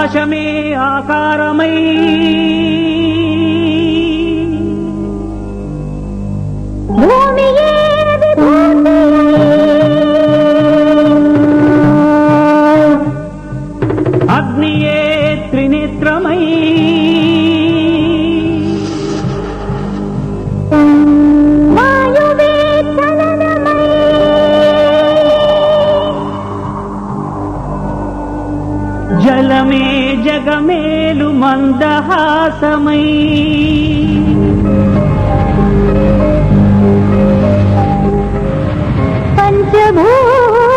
ఆకాశమే ఆకారమై భూమియే అగ్నియే త్రినేత్రమై వాయువే చలనమై జలమే జగమేలు మందహాసమై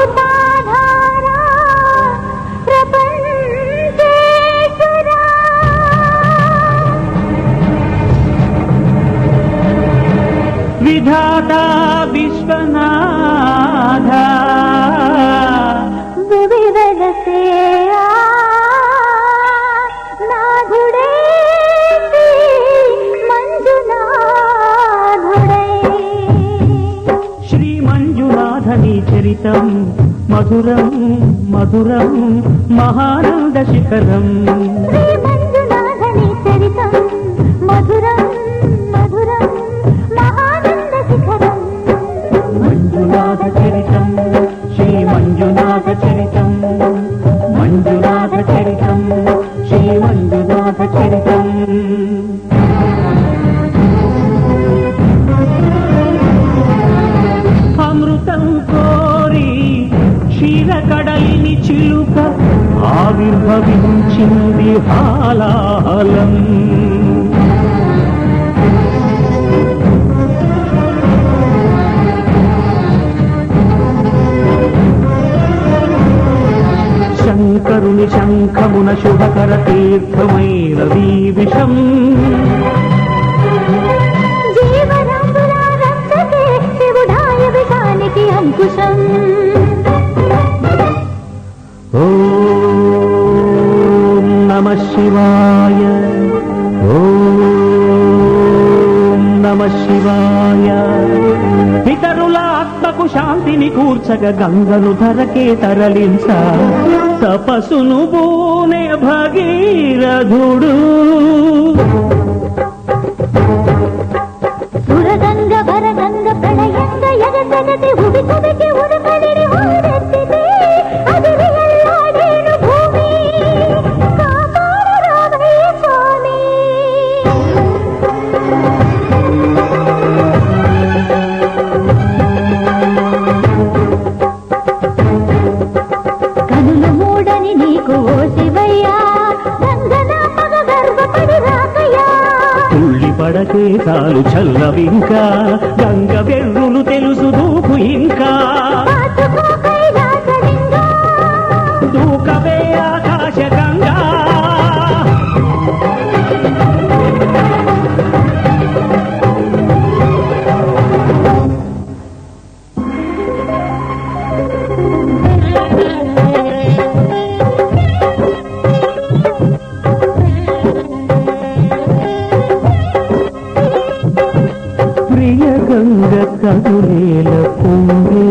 పంచభూతాధారా ప్రపంచేశ్వరా విధాతా విశ్వనాథ వివిధలసే నాథుడే మంజునాథుడే శ్రీ మంజునాథని చరితం మధురం మధురం మహానంద శిఖరం శ్రీ మంజునాథని చరితం మధురం మధురం మహానంద శిఖరం మంజునాథ చరితం శ్రీ మంజునాథ చరితం మంజునాథ చరితం శ్రీ మంజునాథ చరితం అమృతం కోరి క్షీరకడలిని చిలుక ఆవిర్భవించింది హాలాహలం శంకరుని శంఖమున శుభకర తీర్థమైన విషం జీవనంబుల రక్షకే శివుడాయ విషానికి అంకుశం ఓం నమః శివాయ ఓం నమః శివాయ పితరుల ఆత్మకు శాంతిని కూర్చక గంగను ధరకే తరలించ తపసును బూనే భగీరథుడు సురగంగ వరగంగ ప్రళయంగ ఎగసగతి ఉడి కుడికి ఉడకలిని ఊరెత్తితే అదిరి ఎల్లాడేను భూమి కాపాడు రామయ్య స్వామి కనులు మూడని నీకు ఓ శివయ్యా గంగన మగ గర్భపడి రాకయ్యా తుళ్ళి పడకే చాలు చల్లవింకా గంగ బెర్రులు తెలుసు దూకు ఇంకా పాతుకో కైలాసలింగా దూకవే ఆకాశ గంగా ప్రియ గంగ కదులేల పొంగే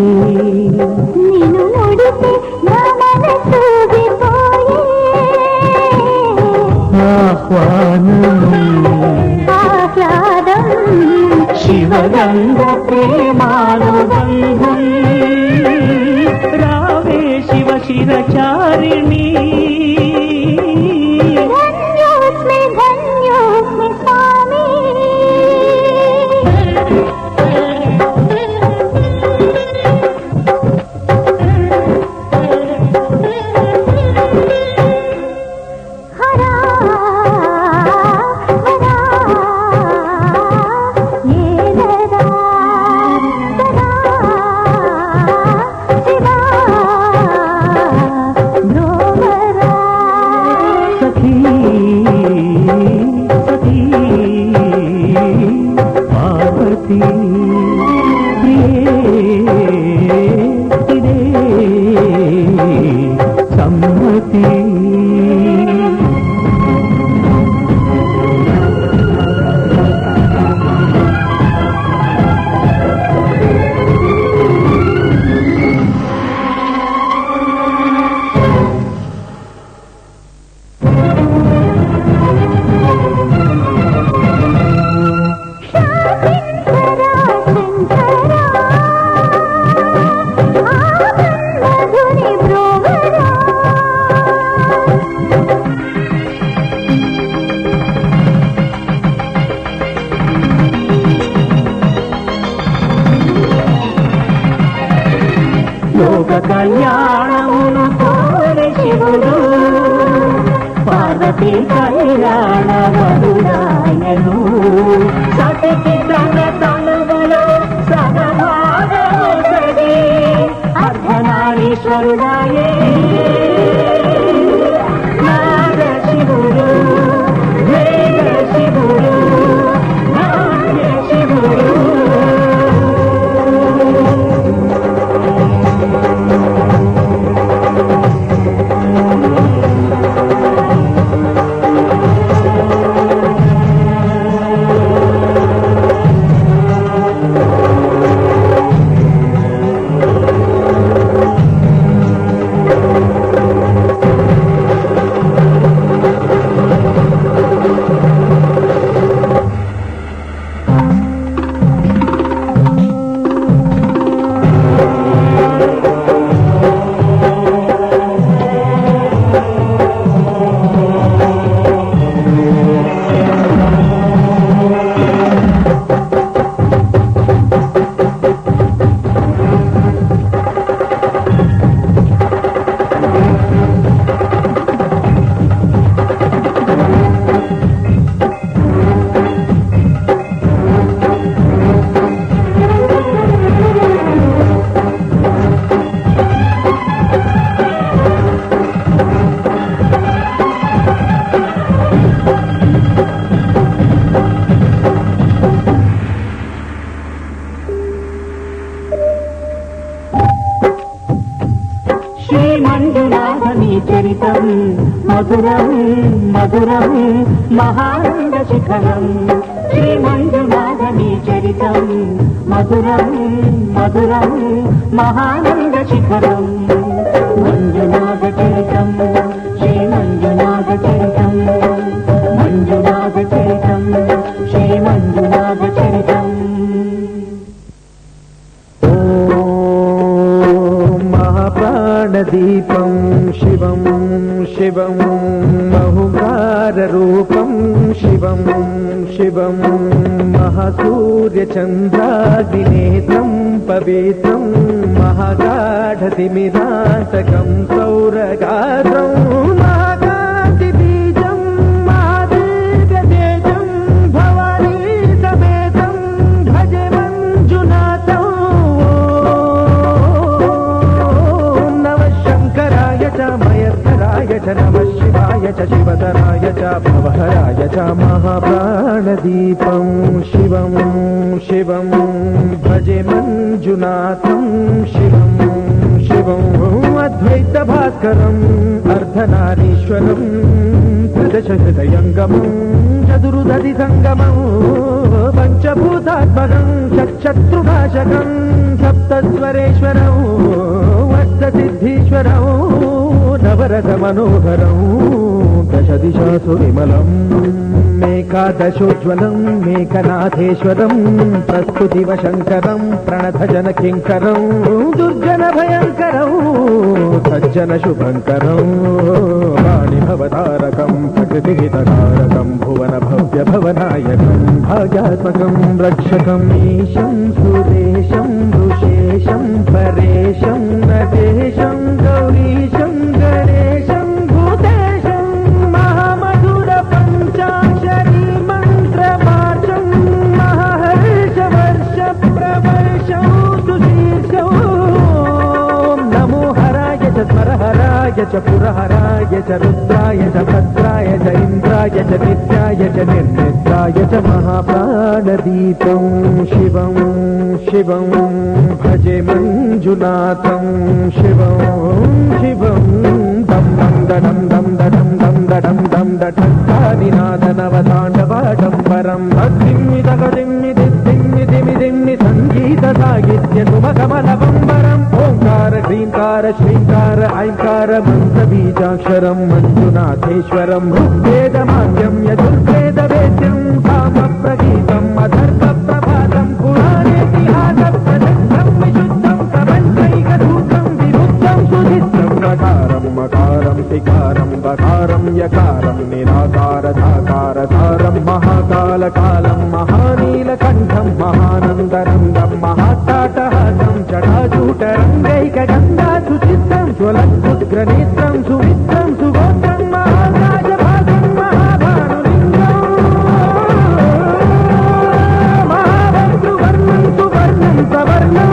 మధురం మధురం మహానంద శిఖరం శ్రీ మంజునాథని చరితం మధురం మధురం మహానంద శిఖరం మంజునాథ చరితం శ్రీ మంజునాథ చరితం మంజునాథ చరితం శ్రీ మంజునాథ చరితం. ప్రాణదీపం శివం శివం మహుకారరూపం శివం శివం మహాసూర్యచంద్రాగ్నినేత్రం పవిత్రం మహాగాఢతిమిరాంతకం సౌరగాత్రం మహాకాంతిబీజం మహాదీర్ఘతేజం భవానీ సమేతం భజే మంజునాథం. మయస్కరాయ చ నమః శివాయ చ శివతరాయ చ భవహరాయ చ మహాప్రాణదీపం శివం శివం భజే మంజునాథం శివం శివం అద్వైత భాస్కరం అర్ధనారీశ్వరం ప్రదశహృదయంగమం చతురుదధి సంగమం పంచభూతాత్మకం శత్రునాశకం సప్తస్వరేశ్వరం అష్టసిద్ధీశ్వరం నవరస మనోహరం దశదిశాసు విమలం మేకాదశోజ్వలం మేకనాథేశ్వరం ప్రస్తుతివ శంకరం ప్రణతజన కింకరం దుర్జన భయంకరం సజ్జన శుభంకరం వాణిభవతారకం ప్రకృతిహితకారకం భువన భవ్య భవనాయకం భాగ్యాత్మకం రక్షకం ఈశం సురేశం ఋషేశం పరేశం నటేశం గౌరీశం గణేశం భూతేశం మహామధుర పంచాక్షరీ మంత్రమార్చం మహర్షవర్ష ప్రవర్షం సుశీర్షం నమో హరాయ చ స్మరహరాయ చ పురహరాయ చ రుద్రాయ చ భద్రాయ చ ఇంద్రాయ చ నిత్యాయ చ నిర్నిద్రాయ చ మహాప్రాణదీపం శివం శివం భజే మంజునాథం శివం శివం దం దం దడం దం దడం దం దడం దం దఠాదినాదనవతాండవాడంబరం భక్తిమ్మి దగదిమ్మి దిమ్మి దిమి దిమ్మి సంగీత సాహిత్య సుమకమలవంబరం ఓంకార హ్రీంకార శ్రీంకార ఐంకార మంత్ర బీజాక్షరం మంజునాథేశ్వరం ఋగ్వేదమాద్యం యజుర్వేద వేద్యం కామ ప్రగీతం అధర్వ ప్రభాతం పురాణేతిహాస ప్రసిద్ధం విశుద్ధం ప్రపంచైకసూత్రం విరుద్ధం సుధిష్టం వకారం మకారం సికారం వకారం యకారం నిరాకార సాకార సారం మహాకాల కాలం మహానీలకంఠం మహానందరంగం మహాటాటహాసం జటాజూటరంగైక గంగా సుచిత్రం జ్వలత్పుత్రనేత్రం సుమిత్రం సుగోత్రం మహారాజభాగం మహాభానులింగం మహాభద్రువర్ణం సువర్ణం సవర్ణం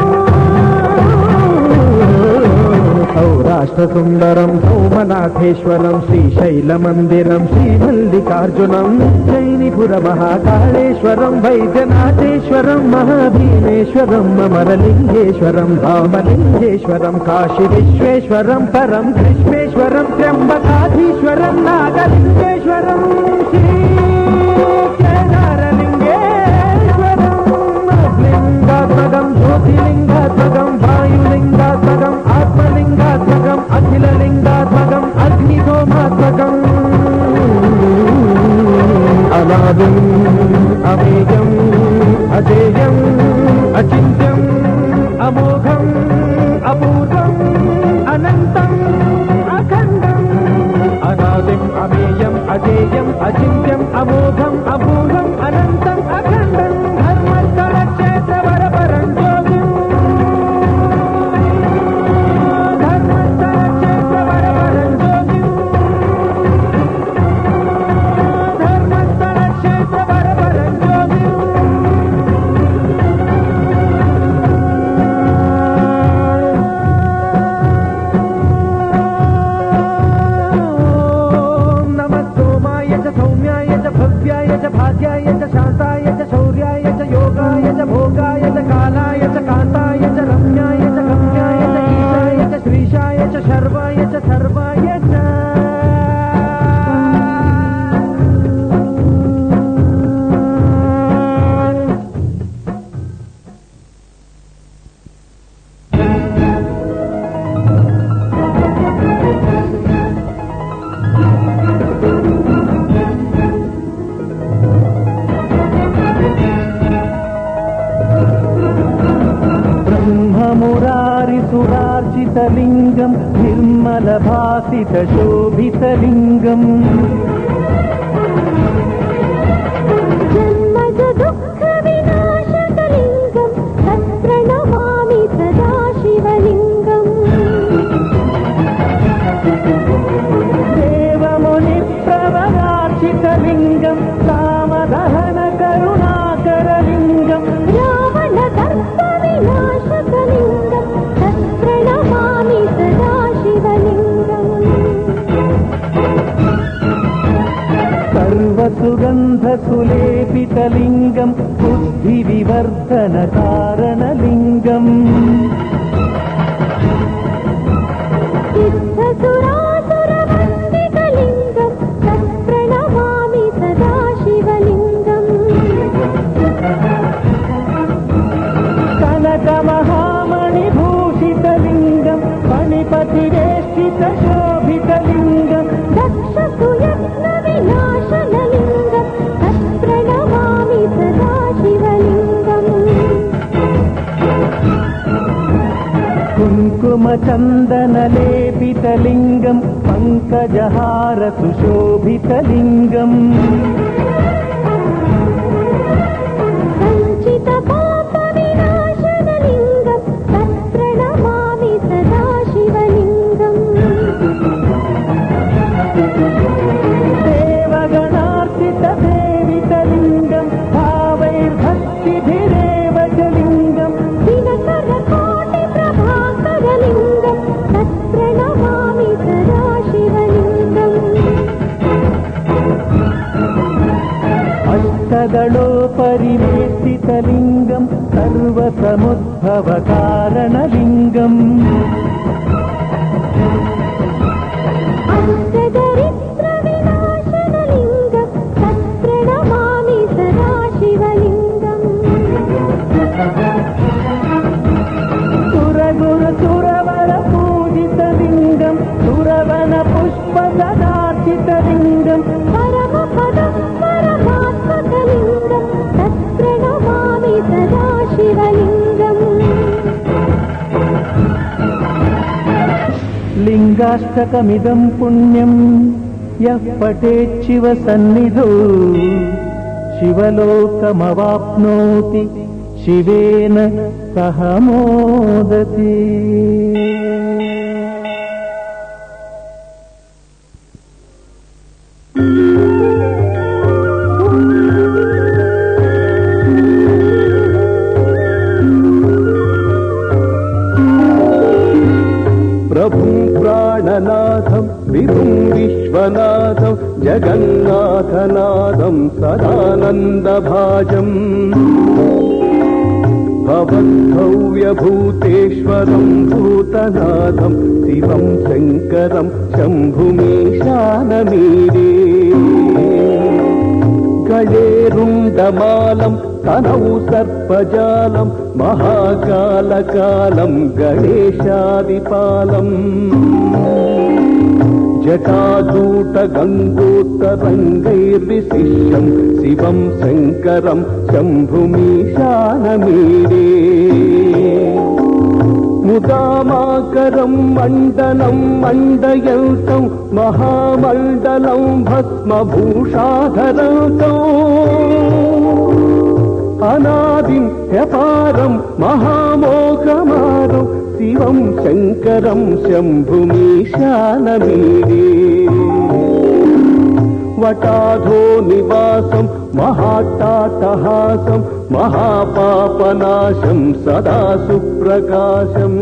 సౌరాష్ట్రసుందరం సోమనాథేశ్వరం శ్రీశైలమందిరం శ్రీమల్లికార్జునం జైనిపుర మహాకాళేశ్వరం వైద్యనాథేశ్వరం మహాభీమేశ్వరం అమరలింగేశ్వరం రామలింగేశ్వరం కాశీ విశ్వేశ్వరం పరం కృష్ణేశ్వరం త్ర్యంబకాధీశ్వరం నాగలింగేశ్వరం శ్రీ కేదారలింగేశ్వరం లింగాత్మకం జ్యోతిలింగాత్మకం వాయులింగాత్మకం ఆత్మలింగాత్మకం అఖిలలింగాత్మకం అగ్నిసోమాత్మకం అనాదిం అమేయం అజేయం అచింత్యం అమోఘం అపూర్వం అనంతం అఖండం అనాదిం అమేయం అజేయం అచింత్యం అమోఘం అపూర్వం అనంతం అఖండం ధర్మస్థల క్షేత్ర వరపరం జ్యోతిం ధర్మస్థల క్షేత్ర వరపరం జ్యోతిం ధర్మస్థల క్షేత్ర వరపరం జ్యోతిం. నమస్తోమాయ చ సౌమ్యాయ చ భవ్యాయ చ భాగ్యాయ చ శాంతాయ చ శౌర్యాయ చ యోగాయ చ భోగాయ చ కాలాయ చ కాంతాయ చ రమ్యాయ చ గమ్యాయ చ ఈశాయ చ శ్రీశాయ చ శర్వాయ చ సర్వాయ చ భాసితలింగం నిర్మల భాసిత శోభితలింగం జన్మజ దుఃఖ వినాశకలింగం తత్ప్రణమామి సదా శివలింగం దేవముని ప్రవరార్చితలింగం కామదహన కరుణాకరలింగం రావణ దర్ప వినాశకలింగం తత్ప్రణమామి సదా శివలింగం సర్వసుగంధ సులేపితలింగం బుద్ధి వివర్ధన కారణలింగం సిద్ధసురాసురవందితలింగం తత్ప్రణమామి సదా శివలింగం కనక మహామణి భూషితలింగం మణిపతివేష్టిత శోభితలింగం దక్ష సుయత్న వినాశనలింగం తత్ప్రణమామి సదా శివలింగం కుంకుమ చందన లేపితలింగం పంకజహార సుశోభితలింగం సంచిత పాప వినాశనలింగం తత్ప్రణమామి సదా శివలింగం దేవగణార్చిత సేవితలింగం భావైర్భక్తిభిరేవ చ లింగం దినకర కోటి ప్రభాకరలింగం తత్ప్రణమామి సదా శివలింగం అష్టదళోపరివేష్టితలింగం సర్వసముద్భవ కారణలింగం అష్టదరిద్ర వినాశనలింగం తత్ప్రణమామి సదా శివలింగం సురగుణ సురవర పూజితలింగం సురవన పుష్ప సదార్చితలింగం పరమ పదం పరమాత్మకలింగం తత్ప్రణమామి సదా శివలింగం లింగాష్టకమిదం పుణ్యం యః పఠేచ్చివ సన్నిధౌ శివలోకమవాప్నోతి శివేన సహ మోదతి ప్రభుం ప్రాణనాథం విభుం విశ్వనాథం జగన్నాథనాథం సదానందభాజం భవద్భవ్యభూతేశ్వరం భూతనాథం శివం శంకరం శంభుమీశానమీరే గళేరుండమాలం తనౌ సర్పజాలం మహాకాలకాలం గణేశాదిపాలం జటాజూట గంగోత్తరంగైర్విశిష్యం శివం శంకరం శంభుమీశానమీరే ముదామాకరం మండలం మండయంతం మహామండలం భస్మభూషాధరంతం అనాదిం హ్యపారం మహామోహమారం శివం శంకరం శంభుమీశానమీరే వటాధో నివాసం మహాట్టాటహాసం మహాపాపనాశం సదా సుప్రకాశం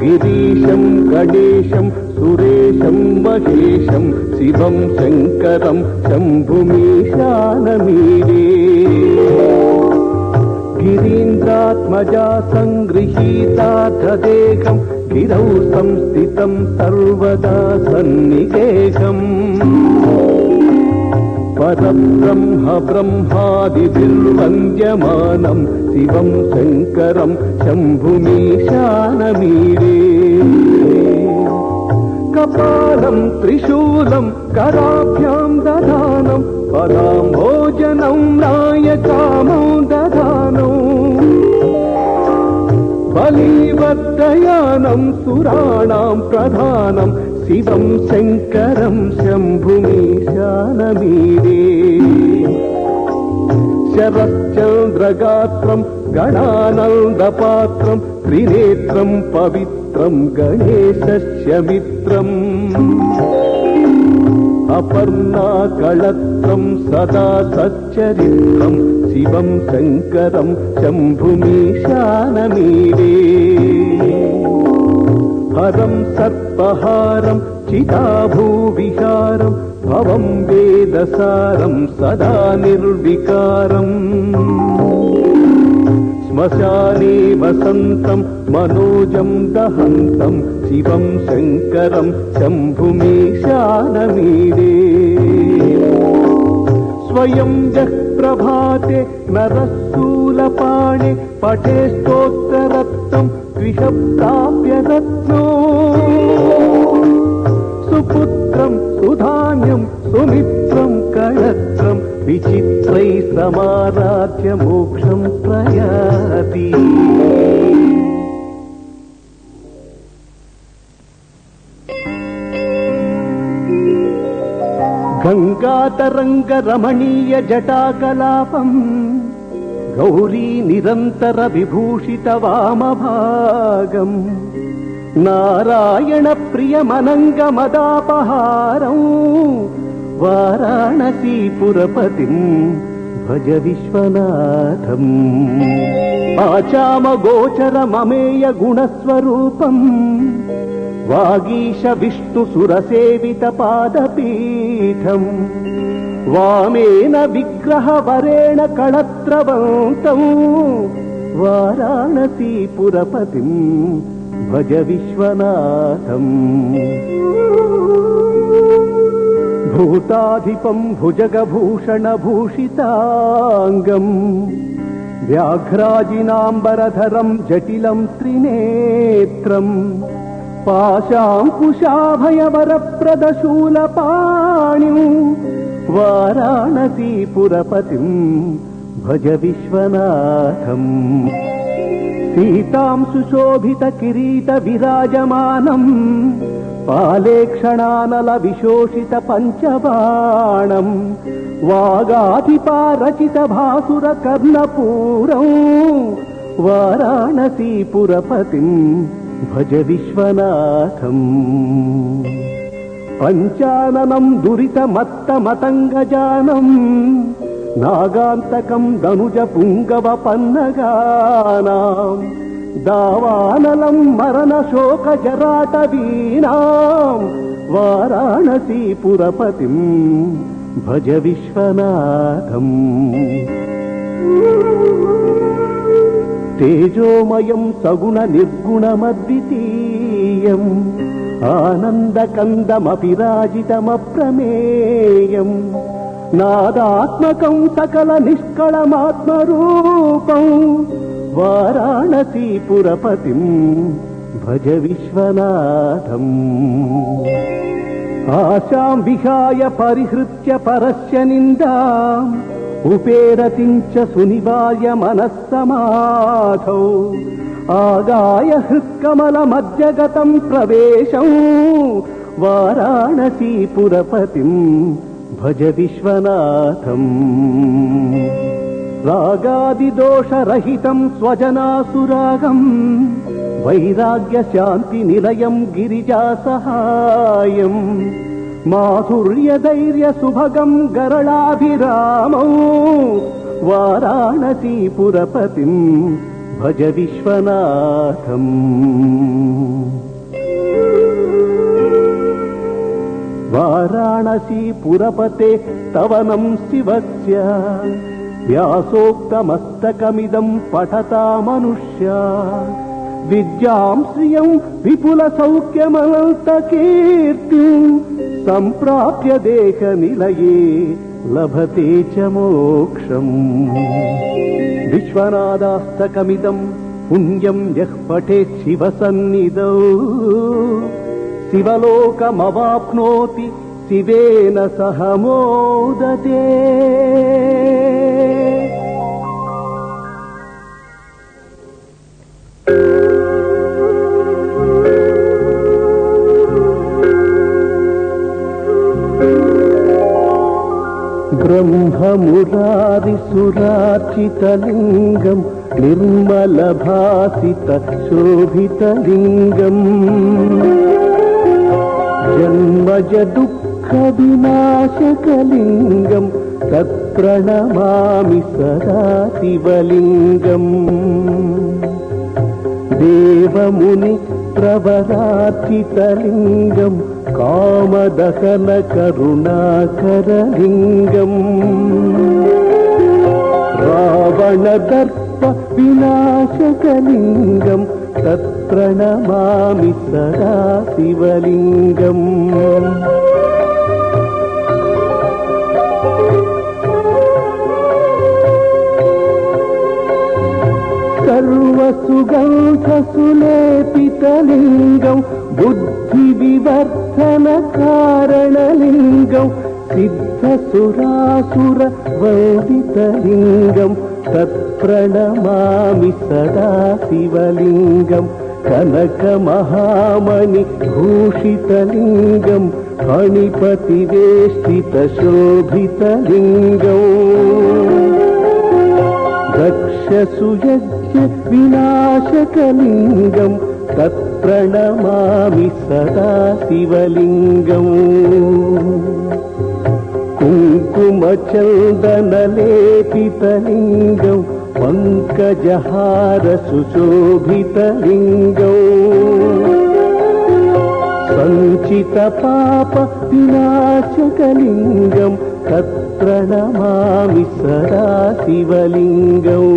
గిరీశం గణేశం సురేశం మహేశం శివం శంకరం శంభుమీశానమీరే గిరీంద్రాత్మజా సంగృహీతార్థదేహం గిరౌ సంస్థితం సర్వదా సన్నికేశం పరబ్రహ్మ బ్రహ్మాదిభిర్వంద్యమానం శివం శంకరం శంభుమీశానమీరే కపాలం త్రిశూలం కరాభ్యాం దధానం పదాంభోజనం నాయకామౌ దధానం బలీవ सुरद्दयानं सुराणां प्रधानं शिवं शङ्करं शम्भुमीशानमीरे शरच्चन्द्रगात्रं गणानन्दपात्रं त्रिनेत्रं पवित्रं गणेशस्य मित्रम् अपर्णाकळत्रं सदा सच्चरित्रं शिवं शङ्करं शम्भुमीशानमीरे हरं सर्पहारं चिताभूविहारं भवं वेदसारं सदा निर्विकारम् श्मशाने वसन्तं मनोजं दहन्तं शिवं शङ्करं शम्भुमीशानमीरे स्वयं यः प्रभाते नरस्सूलपाणे पठे स्तोत्ररत्नं द्विषप्राप्य रत्नो सुपुत्रं सुधान्यं सुमित्रं कळत्रं विचित्रैः समाराध्य मोक्षं प्रयाति गङ्गातरङ्गरमणीय जटाकलापम् गौरी निरन्तर विभूषित वामभागम् नारायण प्रियमनङ्गमदापहारम् वाराणसीपुरपतिम् भज विश्वनाथम् आचामगोचरममेय गुणस्वरूपम् वागीश विष्णुसुरसेवित पादपीठम् वामेन विग्रहवरेण कळत्रवन्तम् वाराणसीपुरपतिम् भज विश्वनाथम् भूताधिपं भुजगभूषणभूषिताङ्गम् व्याघ्राजिनाम्बरधरं जटिलं त्रिनेत्रम् पाशाङ्कुशाभयवरप्रदशूलपाणिं वाराणसीपुरपतिं भज विश्वनाथम् सीतां सुशोभितकिरीटविराजमानम् पालेक्षणानलविशोषित पञ्चबाणम् वागाधिपारचितभासुरकर्णपूरम् वाराणसीपुरपतिम् भज विश्वनाथम् पञ्चाननं दुरितमत्तमतङ्गजानम् नागान्तकं दनुजपुङ्गवपन्नगानाम् दावानलं मरणशोकजराटवीनाम् वाराणसीपुरपतिम् भज विश्वनाथम् तेजोमयं सगुणनिर्गुणमद्वितीयम् आनन्दकन्दमपिराजितमप्रमेयम् नादात्मकं सकलनिष्कळमात्मरूपम् वाराणसीपुरपतिम् भज विश्वनाथम् आशां विहाय परिहृत्य परस्य निन्दाम् उपेरतिं च सुनिवार्य मनस्समाधौ आगाय हृत्कमलमध्यगतं प्रवेशं वाराणसीपुरपतिं भज विश्वनाथम् रागादिदोषरहितं स्वजनासुरागम् वैराग्यशान्तिनिलयं गिरिजासहायम् माधुर्यधैर्यसुभगं गरलाभिरामौ वाराणसीपुरपतिं भज विश्वनाथम् वाराणसीपुरपते तवनं शिवस्य व्यासोक्तमस्तकमिदं पठता मनुष्या विद्यां श्रियं विपुलसौख्यमनन्तकीर्तिं सम्प्राप्य देहनिलये लभते च मोक्षम् विश्वनाथास्तकमिदं पुण्यं यः पठेत् शिवसन्निधौ शिवलोकमवाप्नोति शिवेन सह मोदते। ब्रह्ममुरारिसुरार्चितलिङ्गम् निर्मलभासितशोभितलिङ्गम् जन्मज दुःखविनाशकलिङ्गम् तत्प्रणमामि सदा शिवलिङ्गम् देवमुनि प्रवरार्चितलिङ्गम् कामदहनकरुणाकरलिङ्गम् रावणदर्प विनाशकलिङ्गम् तत्प्रणमामि सदा शिवलिङ्गम् सर्वसुगन्धसुलेपितलिङ्गम् बुद्धिविवर्धनकारणलिङ्गम् सिद्धसुरासुरवन्दितलिङ्गम् तत्प्रणमामि सदा शिवलिङ्गम् कनकमहामणिभूषितलिङ्गम् फणिपतिवेष्टितशोभितलिङ्गम् दक्षसुयज्ञ विनाशकलिङ्गम् तत्प्रणमामि सदा शिवलिङ्गम् कुङ्कुमचन्दनलेपितलिङ्गम् पङ्कजहारसुशोभितलिङ्गम् सञ्चितपाप विनाशकलिङ्गम् तत्प्रणमामि सदा शिवलिङ्गम्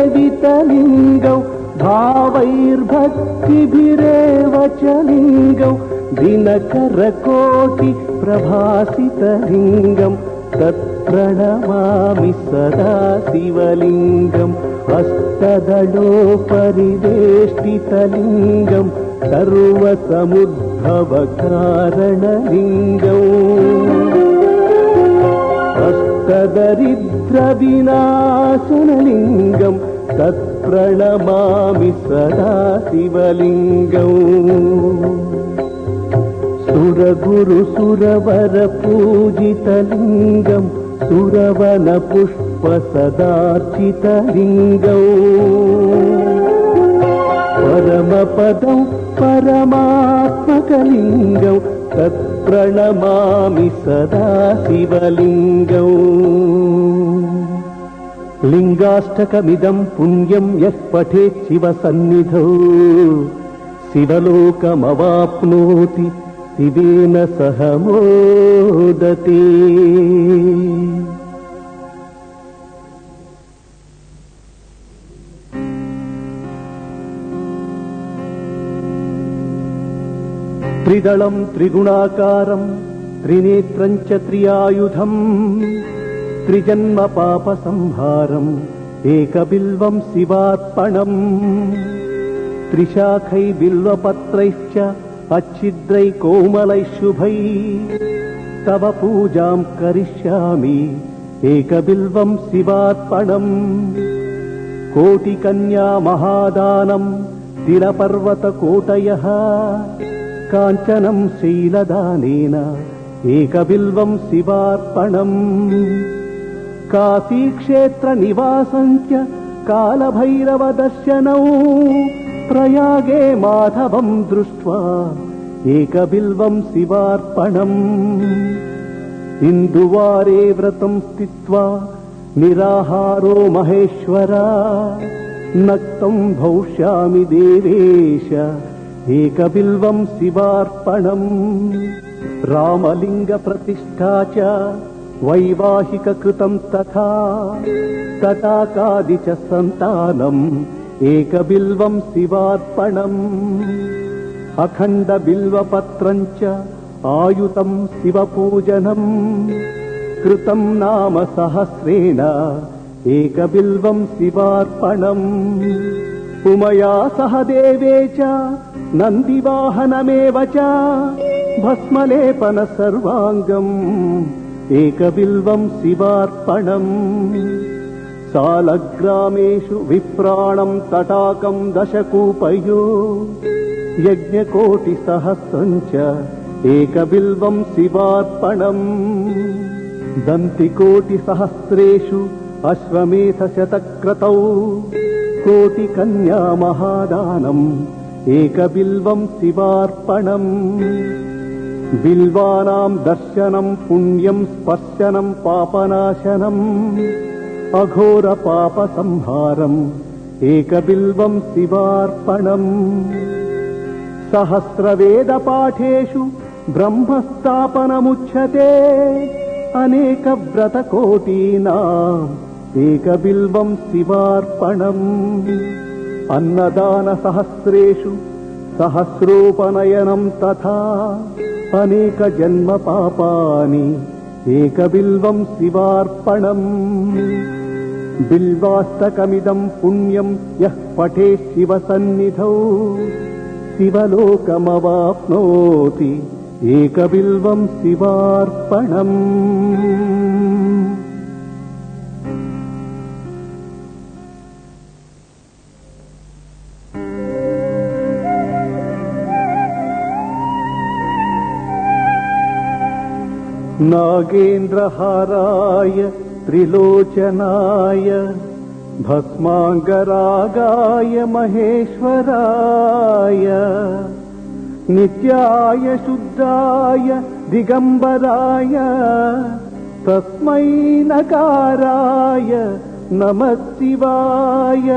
देवगणार्चितसेवितलिङ्गम् भावैर्भक्तिभिरेव च लिङ्गम् दिनकरकोटिप्रभासितलिङ्गम् तत्प्रणमामि सदा शिवलिङ्गम् हस्तदलोपरिवेष्टितलिङ्गम् सर्वसमुद्भवकारणलिङ्गम् हस्तदरिद्रविनाशनलिङ्गम् तत्प्रणमामि सदा शिवलिङ्गम् सुरगुरुसुरवरपूजितलिङ्गम् सुरवनपुष्पसदार्चितलिङ्गम् परमपदं परमात्मकलिङ्गम् तत्प्रणमामि सदा शिवलिङ्गम् लिङ्गाष्टकमिदं पुण्यं यः पठेत् शिवसन्निधौ शिवलोकमवाप्नोति शिवेन सह मोदते। त्रिदलं त्रिगुणाकारं त्रिनेत्रं च त्रियायुधम् त्रिजन्म पापसंहारम् एकबिल्वं शिवार्पणम् त्रिशाखै बिल्वपत्रैश्च अच्छिद्रै कोमलैः शुभैः तव पूजां करिष्यामि एकबिल्वं शिवार्पणम् कोटिकन्या महादानं तिलपर्वतकोटयः काञ्चनं शीलदानेन एकबिल्वं शिवार्पणम् काशीक्षेत्रनिवासं च कालभैरवदर्शनौ प्रयागे माधवं दृष्ट्वा एकबिल्वं शिवार्पणम् इन्दुवारे व्रतं स्थित्वा निराहारो महेश्वरा नक्तं भविष्यामि देवेश एकबिल्वं शिवार्पणम् रामलिङ्गप्रतिष्ठा च वैवाहिककृतं तथा तटाकादि च सन्तानम् एकबिल्वं शिवार्पणम् अखण्डबिल्वपत्रं च आयुतं शिवपूजनम् कृतं नाम सहस्रेण एकबिल्वं शिवार्पणम् उमया सह देवे च नन्दिवाहनमेव च भस्मलेपन सर्वाङ्गम् एकबिल्वं शिवार्पणम् సాలగ్రామేషు విప్రాణం తటాకం దశకూపయో యజ్ఞకోటి సహస్రం చ ఏకబిల్వం శివార్పణం దంతికోటి సహస్రేషు అశ్వమేధ శతక్రతౌ కోటి కన్యా మహాదానం ఏకబిల్వం శివార్పణం బిల్వానాం దర్శనం పుణ్యం స్పర్శనం పాపనాశనం అఘోర పాప సంహారం ఏకబిల్వం శివార్పణం సహస్రవేద పాఠేషు బ్రహ్మస్థాపనముచ్యతే అనేక వ్రత కోటీనాం ఏకబిల్వం శివార్పణం అన్నదాన సహస్రేషు సహస్రోపనయనం తథా అనేక జన్మ పాపాని ఏకబిల్వం శివార్పణం బిల్వాస్తకమిదం పుణ్యం యః పఠే శివ సన్నిధౌ శివలోకమవాప్నోతి ఏకబిల్వం శివార్పణం. నాగేంద్రహారాయ త్రిలోచనాయ భస్మాంగరాగాయ మహేశ్వరాయ నిత్యాయ శుద్ధాయ దిగంబరాయ తస్మై నకారాయ నమః శివాయ.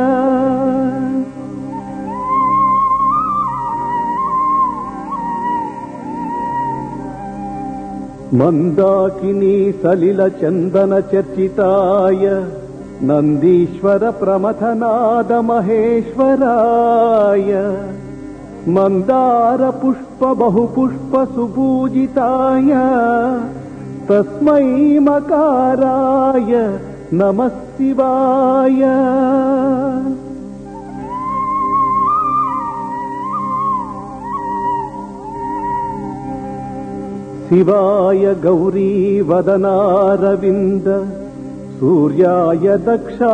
మందాకినీ సలిల చందన చర్చితాయ నందీశ్వర ప్రమథనాద మహేశ్వరాయ మందార పుష్ప బహుపుష్ప సుపూజితాయ తస్మై మకారాయ నమః శివాయ. శివాయ గౌరీ వదనారవింద సూర్యాయ దక్షాధ్వరనాశకాయ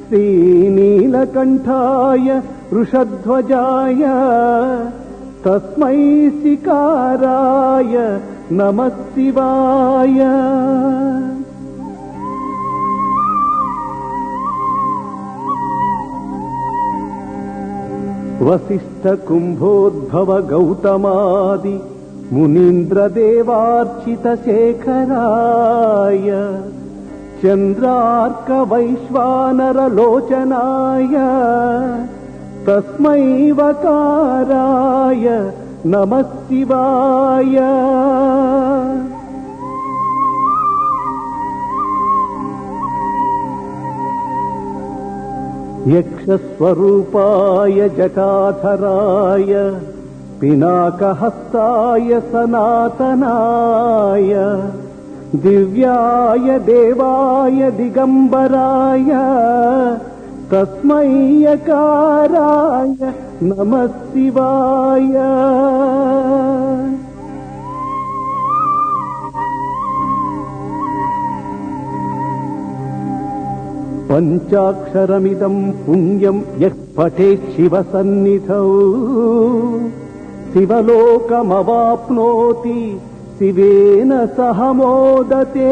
శ్రీనీలకంఠాయ వృషధ్వజాయ తస్మై శికారాయ నమః శివాయ. వశిష్ఠ కుంభోద్భవ గౌతమాది మునీంద్రదేవార్చిత శేఖరాయ చంద్రార్క వైశ్వానర లోచనాయ తస్మై వకారాయ నమః శివాయ. యక్షస్వరూపాయ జటాధరాయ పినాకహస్తాయ సనాతనాయ దివ్యాయ దేవాయ దిగంబరాయ తస్మై యకారాయ నమః శివాయ. పంచాక్షరమిదం పుణ్యం యః పఠేత్ శివ సన్నిధౌ శివలోకమవాప్నోతి శివేన సహ మోదతే.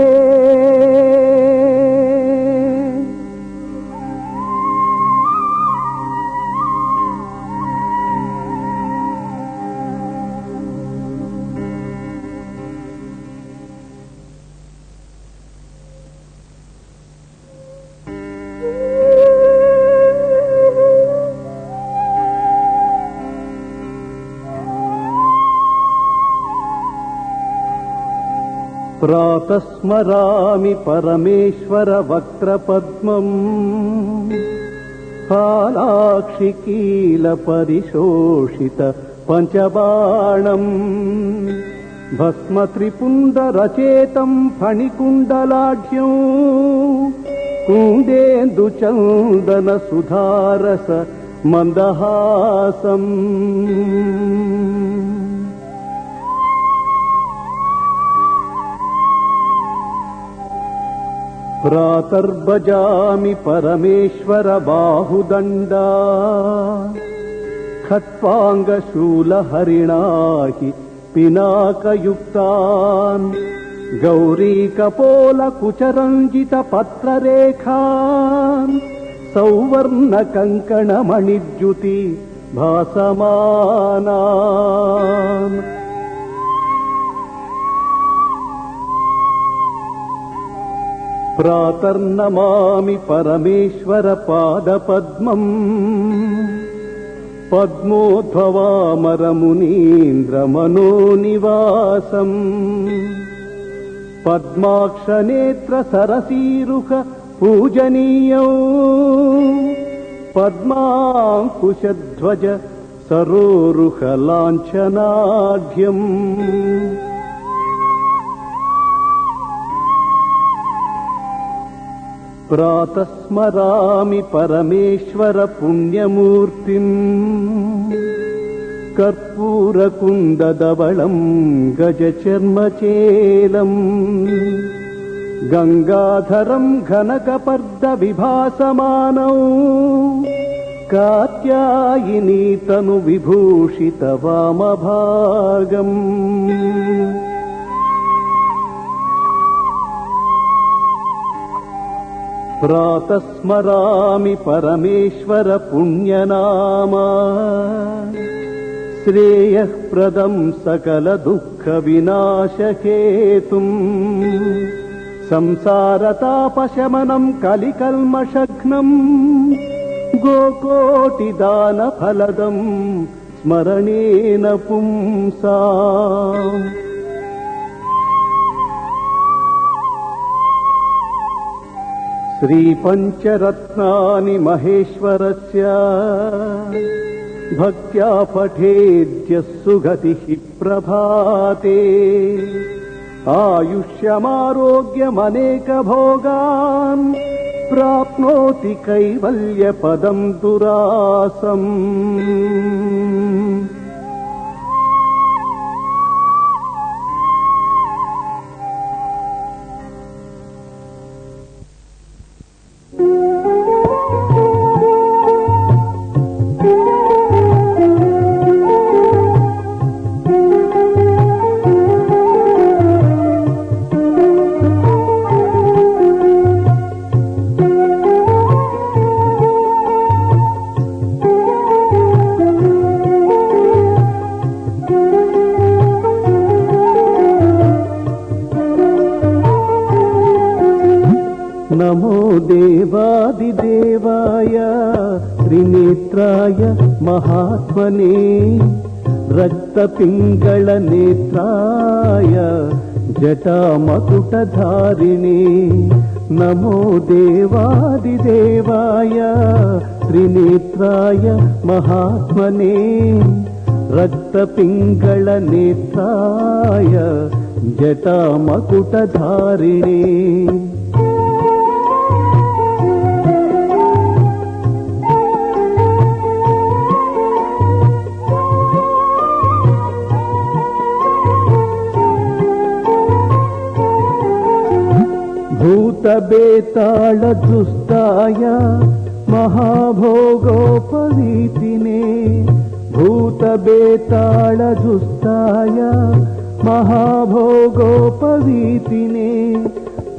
ప్రాతస్మరామి పరమేశ్వర వక్త్రపద్మం ఫాలాక్షికీల పరిశోషిత పంచబాణం భస్మత్రిపుండరచేతం ఫణికుండలాఢ్యం కుందేందుచందన సుధారస మందహాసం. ప్రాతర్భజామి పరమేశ్వర బాహుదండా ఖట్వాంగశూలహరిణాహి పినాకయుక్తాన్ గౌరీకపోలకుచరంజిత పత్రరేఖాన్ సౌవర్ణ కంకణమణిద్యుతి భాసమానాన్ ప్రాతర్నమామి పరమేశ్వర పాదపద్మం పద్మోద్భవామరమునీంద్రమనోనివాసం పద్మాక్షనేత్ర సరసీరుహ పూజనీయం పద్మాంకుశధ్వజ సరోరుహ లాంఛనాఢ్యం ప్రాతస్మరామి పరమేశ్వర పుణ్యమూర్తిం కర్పూరకుందదవళం గజచర్మచేలం గంగాధరం ఘనకపర్ద విభాసమానౌ కాత్యాయినీ తను విభూషిత వామభాగం ప్రాతస్మరామి పరమేశ్వర పుణ్యనామా శ్రేయఃప్రదం సకల దుఃఖ వినాశకేతుం సంసారతాపశమనం కలికల్మషఘ్నం గోకోటిదాన ఫలదం స్మరణేన పుంసాం శ్రీ పంచరత్నాని మహేశ్వరస్య భక్త్యా పఠేద్య సుగతిః ప్రభాతే ఆయుష్యమారోగ్యమనేక భోగాన్ ప్రాప్నోతి కైవల్య పదం దురాసం నమో దేవాదిదేవాయ త్రినేత్రాయ మహాత్మనే రక్తపింగళనేత్రాయ జటామకుటధారిణే నమో దేవాదిదేవాయ త్రినేత్రాయ మహాత్మనే రక్తపింగళనేత్రాయ జటామకుటధారిణే భూతబేతాళదుస్తాయ మహాభోగోపవీతినే భూతబేతాళదుస్తాయ మహాభోగోపవీతినే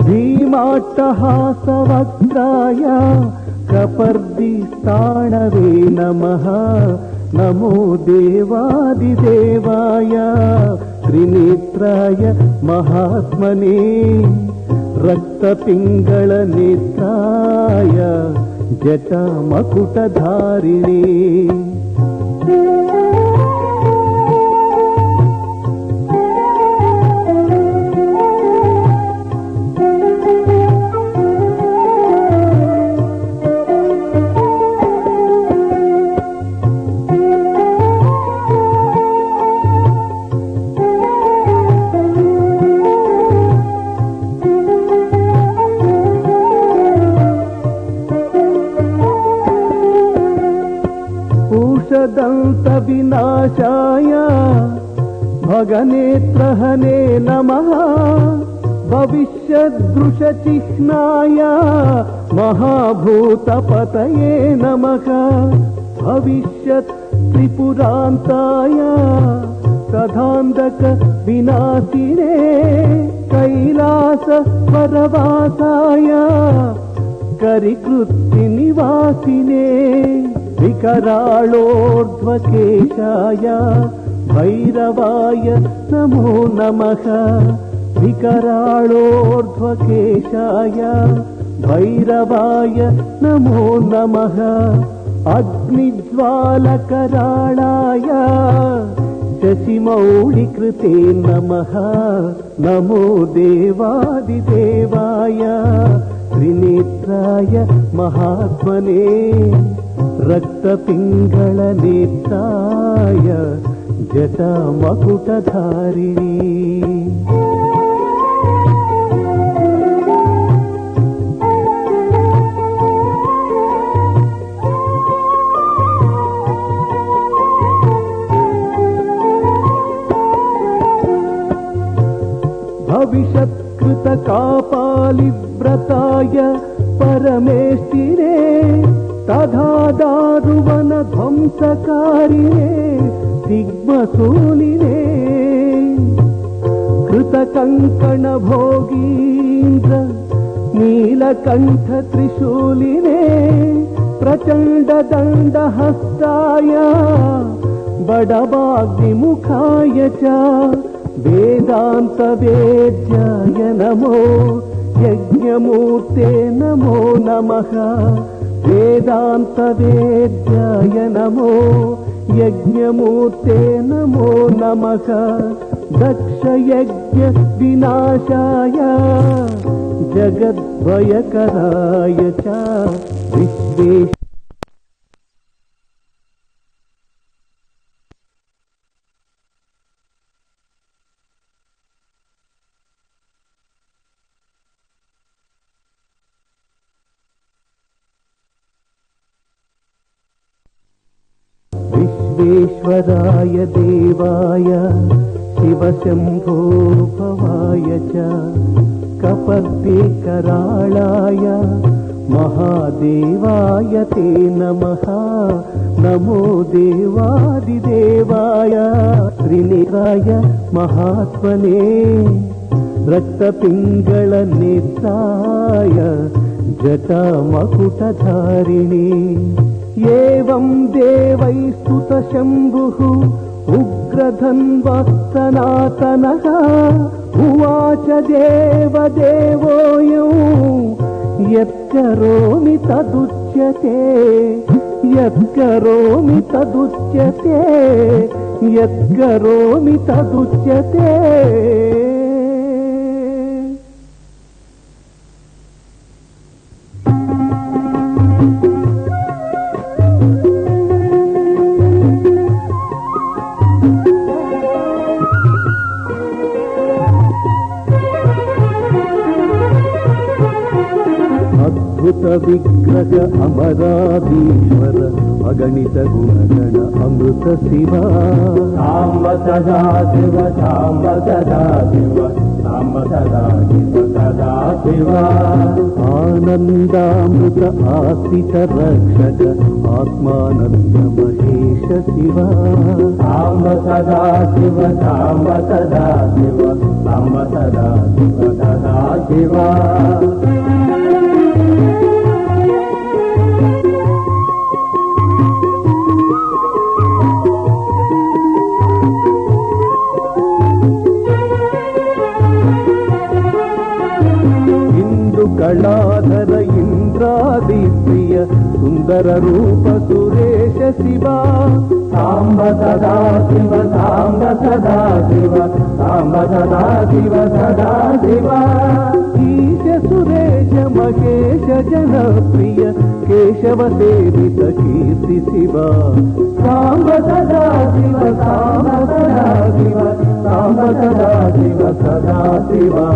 భీమాట్టహాసవక్త్రాయ కపర్దిస్తాణవే నమః నమో దేవాదిదేవాయ త్రినేత్రాయ మహాత్మనే రక్తపింగళనేత్రాయ జటామకుటధారిణే దంత వినాశాయ భగనేత్రహనే నమః भविष्यदृशचिह्नाय महाभूतपतये नमः भविष्यत् त्रिपुरान्ताय तथान्धक विनाशिने कैलास परवासाय करिकृत्ति निवासिने विकराळोर्ध्वकेशाय भैरवाय नमो नमः विकराळोर्ध्वकेशाय भैरवाय नमो नमः अग्निज्वालकराळाय शशिमौलिकृते नमः नमो देवादिदेवाय त्रिनेत्राय महात्मने रक्तपिङ्गळनेत्राय जटामकुटधारिणी भविष्यत्कृतकापालिव्रताय परमेष्टिने तथा दारुवन ध्वंसकारिणे दिग्मसूलिने कृतकङ्कणभोगीन्द्र नीलकण्ठ त्रिशूलिने प्रचण्डदण्डहस्ताय बडवाग्निमुखाय च वेदान्तवेद्याय नमो यज्ञमूर्ते नमो नमः वेदान्तवेद्याय नमो यज्ञमूर्ते नमो नमः दक्षयज्ञ विनाशाय जगद्भयकराय च विश्वेश विश्वेश्वराय देवाय शिवशम्भो भवाय च कपर्दिकराळाय महादेवाय ते नमः नमो देवादिदेवाय त्रिनेत्राय महात्मने रक्तपिङ्गळनेत्राय जटामकुटधारिणे एवं देवैस्तुतशम्भुः उग्रधन्वः उवाच देवदेवोऽयं यत्करोमि तदुच्यते यत्करोमि तदुच्यते यत्करोमि तदुच्यते विग्रह अमराधीश्वर अगणित गुणगण अमृत शिवा साम्ब सदा शिव साम्ब सदा शिव साम्ब सदा शिव सदा शिवा आनन्दामृत आश्रित रक्षक आत्मानन्द महेश शिवा साम्ब सदा शिव साम्ब सदा शिव साम्ब सदा शिव सदा शिवा कलाधर इंद्रादिप्रिय सुंदर रूप सुरेश शिवा साम्ब सदा शिव साम्ब सदा शिव साम्ब सदा शिव सदा शिवा ईश सुरेश महेश जनप्रिय केशव सेवित कीर्ति शिवा साम्ब सदा शिव साम्ब सदा शिव साम्ब सदा शिव सदा शिवा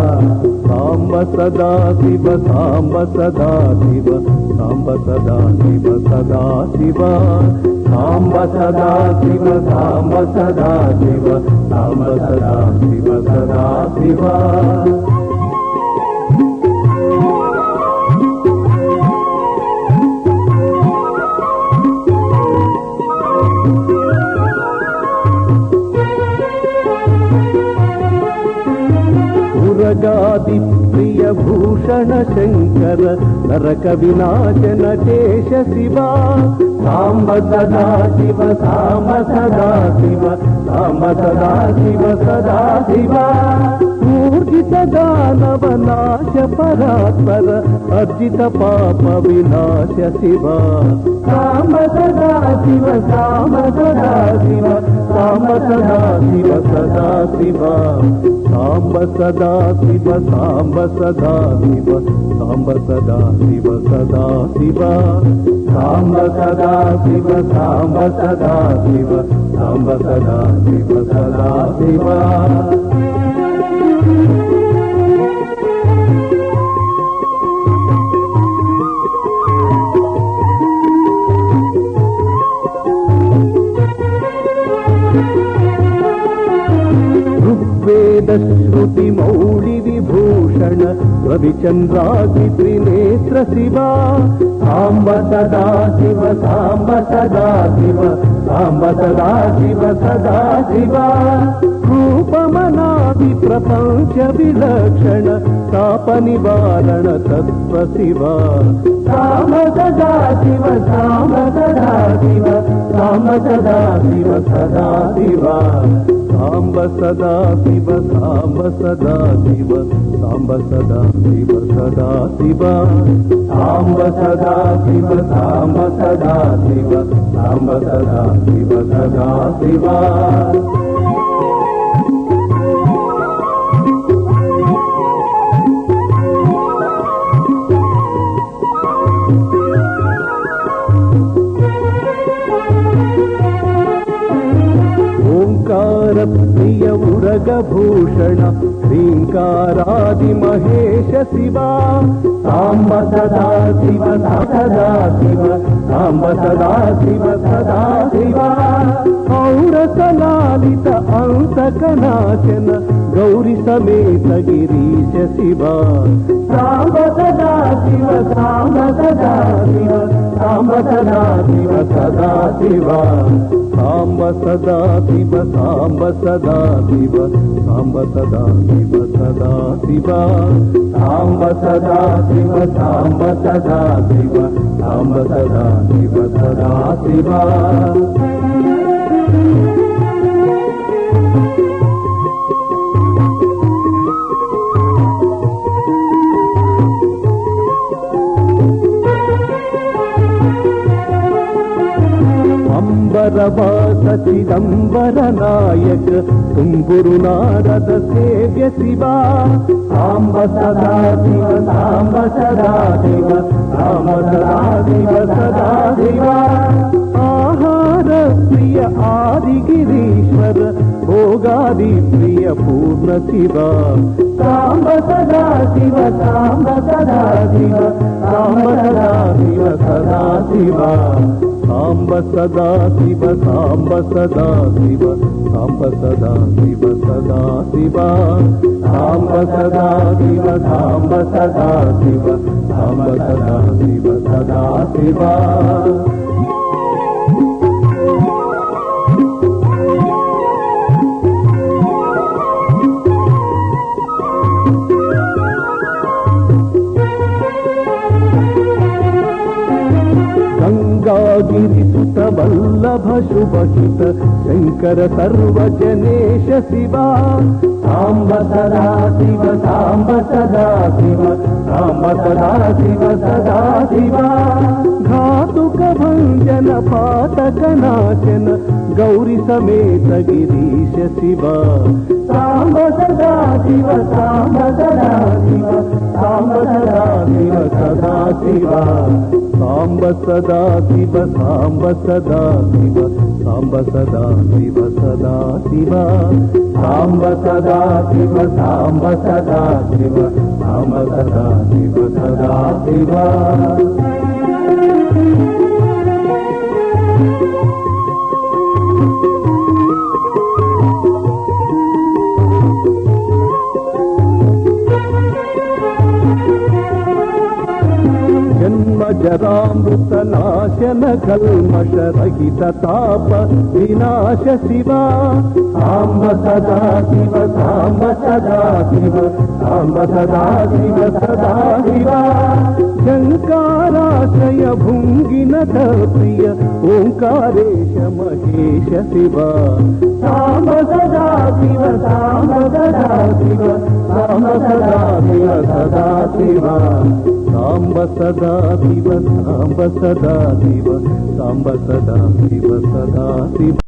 साम्ब सदा शिव साम्ब सदा शिव साम्ब सदा शिव सदा शिवा साम्ब सदा शिव साम्ब सदा शिव साम्ब सदा शिव सदा शिवा भूषण शङ्कर नरक विनाशन केश शिवा साम्ब सदा शिव साम्ब सदा शिव साम्ब सदा शिव सदा शिवा ऊर्जित दानव नाश परात्पर अर्जित पाप विनाश शिवा साम्ब सदा शिव साम्ब सदा शिव साम्ब सदा शिव सदा शिवा साम्ब सदा शिव साम्ब सदा शिव साम्ब सदा शिव सदा शिवा साम्ब सदा शिव साम्ब सदा शिव साम्ब सदा शिव सदा शिवा ऋग्वेद श्रुति मौलि विभूषण रविचंद्रादि त्रिनेत्र शिवा साम्ब सदा शिव साम्ब सदा शिव साम्ब सदा शिव सदा शिवा रूपमनादि प्रपंच विलक्षण ताप निवारण तत्व शिवा साम्ब सदा शिव साम्ब सदा शिव साम्ब सदा शिव सदा शिवा साम्ब सदा शिव साम्ब सदा शिव साम्ब सदा शिव सदा शिवा साम्ब सदा शिव साम्ब सदा शिव साम्ब सदा शिव सदा शिवा ओंकार प्रिय उरग भूषण श्रींकारादि महेश शिवा साम्ब सदा शिव सदा शिव साम्ब सदा शिव सदा शिवा औरस लालित अंतक नाशन गौरी समेत गिरीश शिवा साम्ब सदा शिव साम्ब सदा शिव साम्ब सदा शिव सदा शिवा साम्ब सदा शिव साम्ब सदा शिव साम्ब सदा शिव सदा शिवा साम्ब सदा शिव साम्ब सदा शिव साम्ब सदा शिव सदा शिवा अंबरवास चिदंबर नायक तुम्बुरु नारद सेव्य शिवा साम्ब सदा शिव साम्ब सदा शिव साम्ब सदा शिव सदा शिवा आहार प्रिय आदि गिरीश्वर भोगादि प्रिय पूर्ण शिवा साम्ब सदा शिव साम्ब सदा शिव साम्ब सदा शिव सदा शिवा साम्ब सदा शिव साम्ब सदा शिव साम्ब सदा शिव सदा शिवा साम्ब सदा शिव साम्ब सदा शिव साम्ब सदा शिव सदा शिवा गंगागिरिसुत वल्लभ शुभहित शंकर सर्वजनेश शिवा साम्ब सदा शिव साम्ब सदा शिव साम्ब सदा शिव सदा शिवा घातुक भंजन पातक नाशन गौरी समेत गिरीश शिवा साम्ब सदा शिव साम्ब सदा शिव साम्ब सदा शिव सदा शिवा साम्ब सदा शिव साम्ब सदा शिव साम्ब सदा शिव सदा शिवा साम्ब सदा शिव साम्ब सदा शिव साम्ब सदा शिव सदा शिवा జన్మ జరామృత నాశన కల్మష రహిత తాప వినాశ శివ సాంబ సదా శివ సాంబ సదా శివ సాంబ సదా శివ సదా శివ శంకారాశ్రయ భుంగిన ప్రియ ఓంకారేశ మహేశ శివ సాంబ సదా శివ సాంబ సదా శివ సాంబ సదా శివ సదా శివ సాంబ సదా శివ సాంబ సదా శివ సాంబ సదా శివ సదా శివ